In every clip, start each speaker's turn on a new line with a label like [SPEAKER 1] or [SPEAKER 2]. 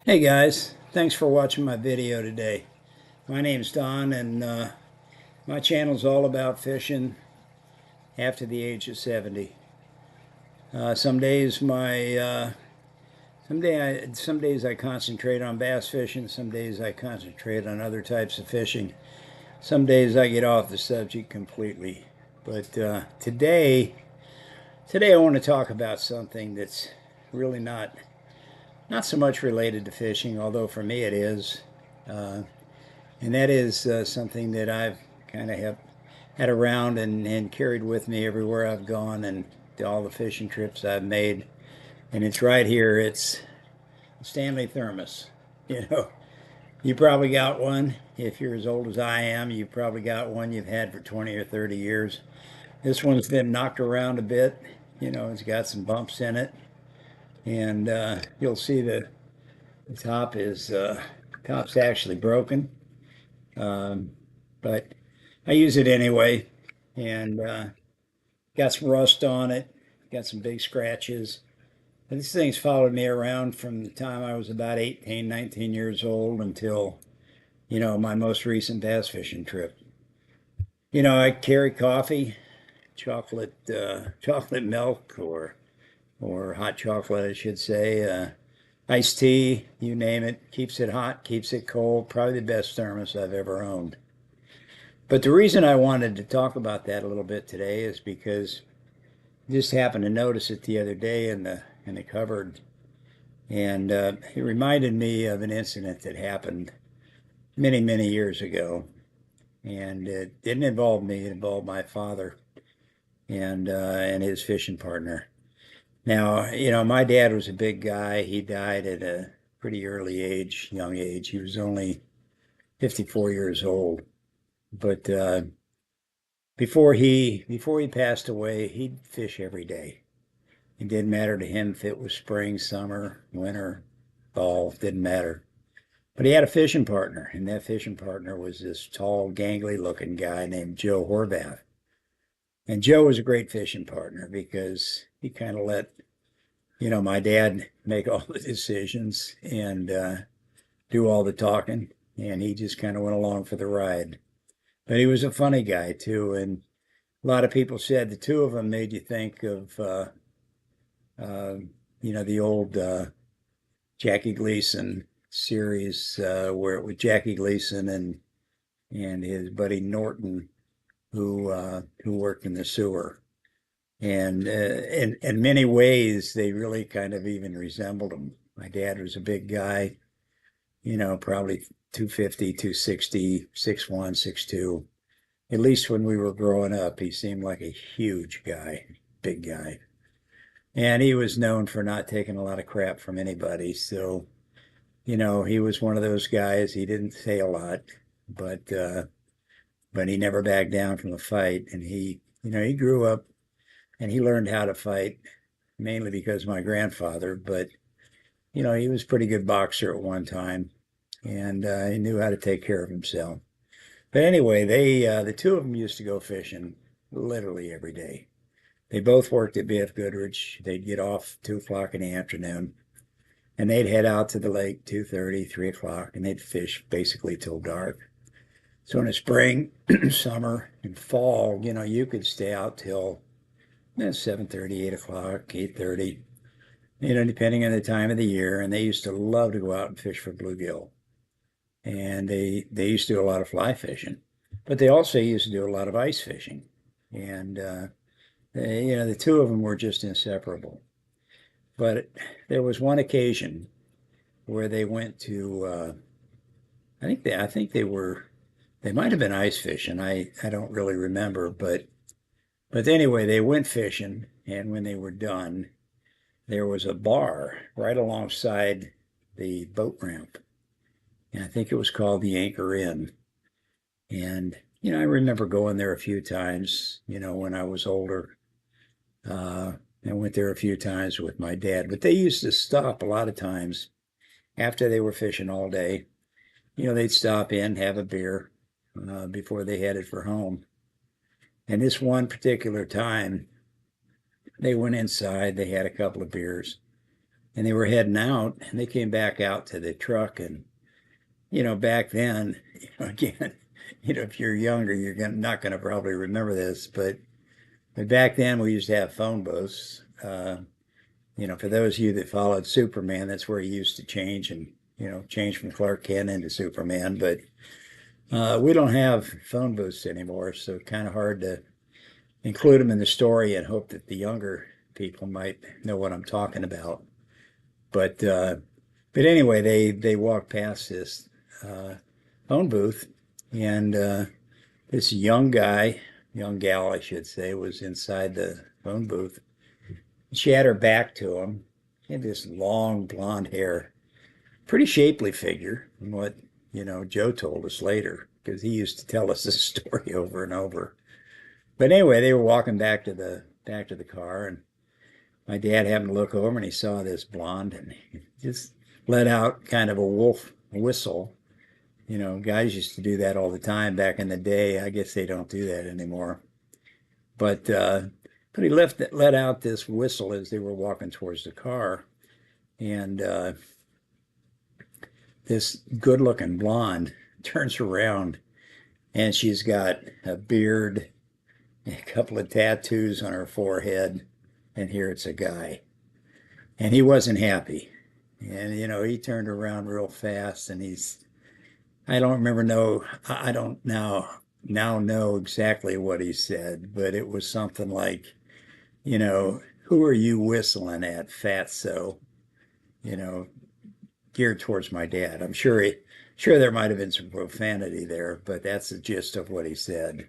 [SPEAKER 1] Hey guys, thanks for watching my video today. My name's Don and my channel's all about fishing after the age of 70. Some days some days I concentrate on bass fishing, some days I concentrate on other types of fishing. Some days I get off the subject completely. But today I want to talk about something that's really not so much related to fishing, although for me it is. Uh, And that is something that I've kind of have had around and carried with me everywhere I've gone and all the fishing trips I've made. And it's right here. It's Stanley Thermos. You know, you probably got one. If you're as old as I am, you probably got one you've had for 20 or 30 years. This one's been knocked around a bit. You know, it's got some bumps in it. And you'll see the top's actually broken. Um, but I use it anyway, and got some rust on it, got some big scratches. But this thing's followed me around from the time I was about 18, 19 years old until, my most recent bass fishing trip. I carry coffee, chocolate milk, or hot chocolate, I should say, iced tea, you name it. Keeps it hot, keeps it cold. Probably the best thermos I've ever owned. But the reason I wanted to talk about that a little bit today is because I just happened to notice it the other day in the cupboard, and it reminded me of an incident that happened many, many years ago. And it didn't involve me; it involved my father and his fishing partner. Now, my dad was a big guy. He died at a pretty early age, young age. He was only 54 years old. But before he passed away, he'd fish every day. It didn't matter to him if it was spring, summer, winter, fall, didn't matter. But he had a fishing partner, and that fishing partner was this tall, gangly looking guy named Joe Horvath. And Joe was a great fishing partner because he kind of let, my dad make all the decisions and do all the talking, and he just kind of went along for the ride. But he was a funny guy too, and a lot of people said the two of them made you think of, uh, the old Jackie Gleason series where it was Jackie Gleason and his buddy Norton who worked in the sewer. And in many ways, they really kind of even resembled him. My dad was a big guy, probably 250, 260, 6'1", 6'2". At least when we were growing up, he seemed like a huge guy, big guy. And he was known for not taking a lot of crap from anybody. So, he was one of those guys. He didn't say a lot, but he never backed down from a fight. And he grew up and he learned how to fight mainly because of my grandfather. But he was a pretty good boxer at one time, and he knew how to take care of himself. But anyway, the two of them used to go fishing literally every day. They both worked at BF Goodrich. They'd get off 2 o'clock in the afternoon, and they'd head out to the lake 2:30, 3 o'clock, and they'd fish basically till dark. So in the spring, summer, and fall, you could stay out till 7:30, 8 o'clock, 8:30, depending on the time of the year. And they used to love to go out and fish for bluegill. And they used to do a lot of fly fishing, but they also used to do a lot of ice fishing. And the two of them were just inseparable. But there was one occasion where they went to they might have been ice fishing. I don't really remember, but anyway, they went fishing, and when they were done, there was a bar right alongside the boat ramp, and I think it was called the Anchor Inn. And I remember going there a few times, when I was older. I went there a few times with my dad, but they used to stop a lot of times after they were fishing all day. They'd stop in, have a beer before they headed for home. And this one particular time, they went inside, they had a couple of beers, and they were heading out, and they came back out to the truck. And back then, again, if you're younger, not going to probably remember this, but back then we used to have phone booths. For those of you that followed Superman, that's where he used to change and change from Clark Kent into Superman. But we don't have phone booths anymore, so kind of hard to include them in the story and hope that the younger people might know what I'm talking about. But anyway, they walked past this uh, phone booth, and this young gal, I should say, was inside the phone booth. She had her back to him. She had this long blonde hair, pretty shapely figure, from what Joe told us later, because he used to tell us this story over and over. But anyway, they were walking back to the car, and my dad happened to look over and he saw this blonde, and he just let out kind of a wolf whistle. Guys used to do that all the time back in the day. I guess they don't do that anymore. But he let out this whistle as they were walking towards the car, and this good-looking blonde turns around, and she's got a beard, a couple of tattoos on her forehead, and here it's a guy. And he wasn't happy. And, he turned around real fast, and I don't remember, I don't now know exactly what he said, but it was something like, who are you whistling at, fatso? You know, geared towards my dad. I'm sure there might have been some profanity there, but that's the gist of what he said.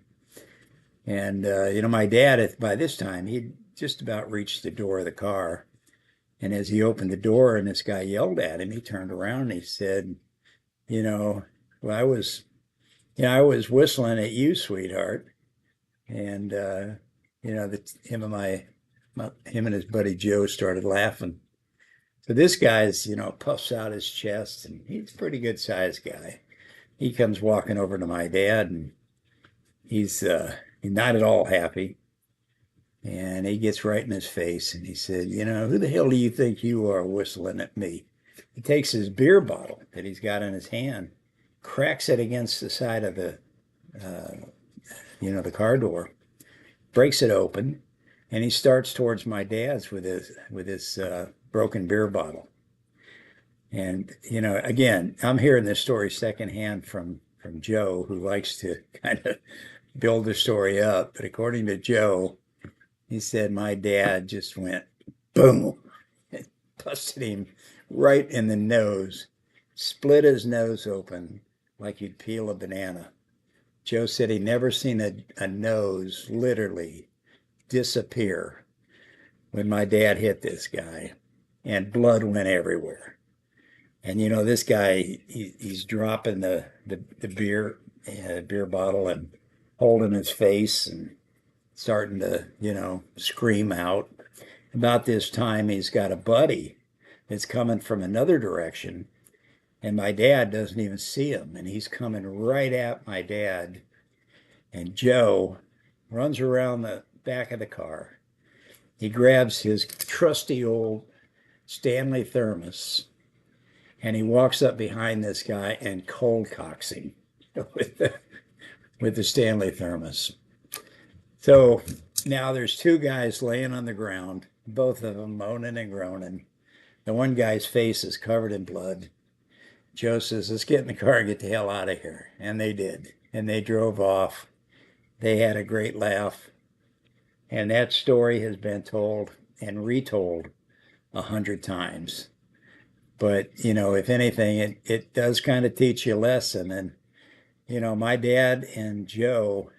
[SPEAKER 1] And my dad, by this time, he'd just about reached the door of the car. And as he opened the door and this guy yelled at him, he turned around and he said, well, I was whistling at you, sweetheart. And him and his buddy Joe started laughing. So this guy's, puffs out his chest, and he's a pretty good sized guy. He comes walking over to my dad, and he's not at all happy. And he gets right in his face, and he said, who the hell do you think you are whistling at me? He takes his beer bottle that he's got in his hand, cracks it against the side of the car door, breaks it open, and he starts towards my dad's with his broken beer bottle. And again, I'm hearing this story secondhand from Joe, who likes to kind of build the story up. But according to Joe, he said my dad just went boom, and busted him right in the nose, split his nose open like you'd peel a banana. Joe said he never seen a nose literally disappear when my dad hit this guy, and blood went everywhere. And this guy, he's dropping the beer bottle and holding his face and starting to scream out. About this time, he's got a buddy that's coming from another direction, and my dad doesn't even see him, and he's coming right at my dad. And Joe runs around the back of the car. He grabs his trusty old Stanley Thermos, and he walks up behind this guy and cold cocks him with the Stanley Thermos. So now there's two guys laying on the ground, both of them moaning and groaning. The one guy's face is covered in blood. Joe says, let's get in the car and get the hell out of here. And they did. And they drove off. They had a great laugh. And that story has been told and retold 100 times. But, if anything, it does kind of teach you a lesson. And, my dad and Joe,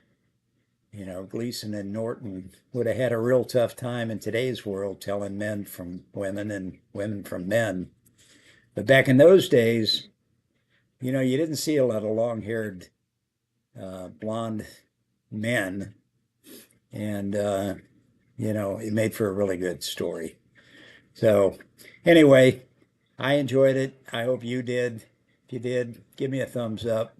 [SPEAKER 1] Gleason and Norton would have had a real tough time in today's world telling men from women and women from men. But back in those days, you didn't see a lot of long-haired blonde men. And, it made for a really good story. So anyway, I enjoyed it. I hope you did. If you did, give me a thumbs up.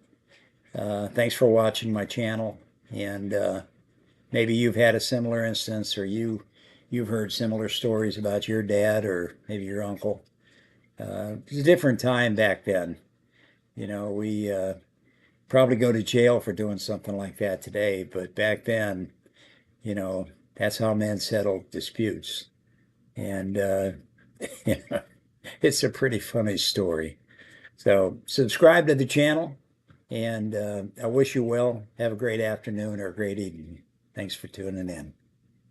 [SPEAKER 1] Thanks for watching my channel. And maybe you've had a similar instance, or you you've heard similar stories about your dad or maybe your uncle. It was a different time back then. We probably go to jail for doing something like that today, but back then, that's how men settled disputes. And it's a pretty funny story. So subscribe to the channel, and I wish you well. Have a great afternoon or a great evening. Thanks for tuning in.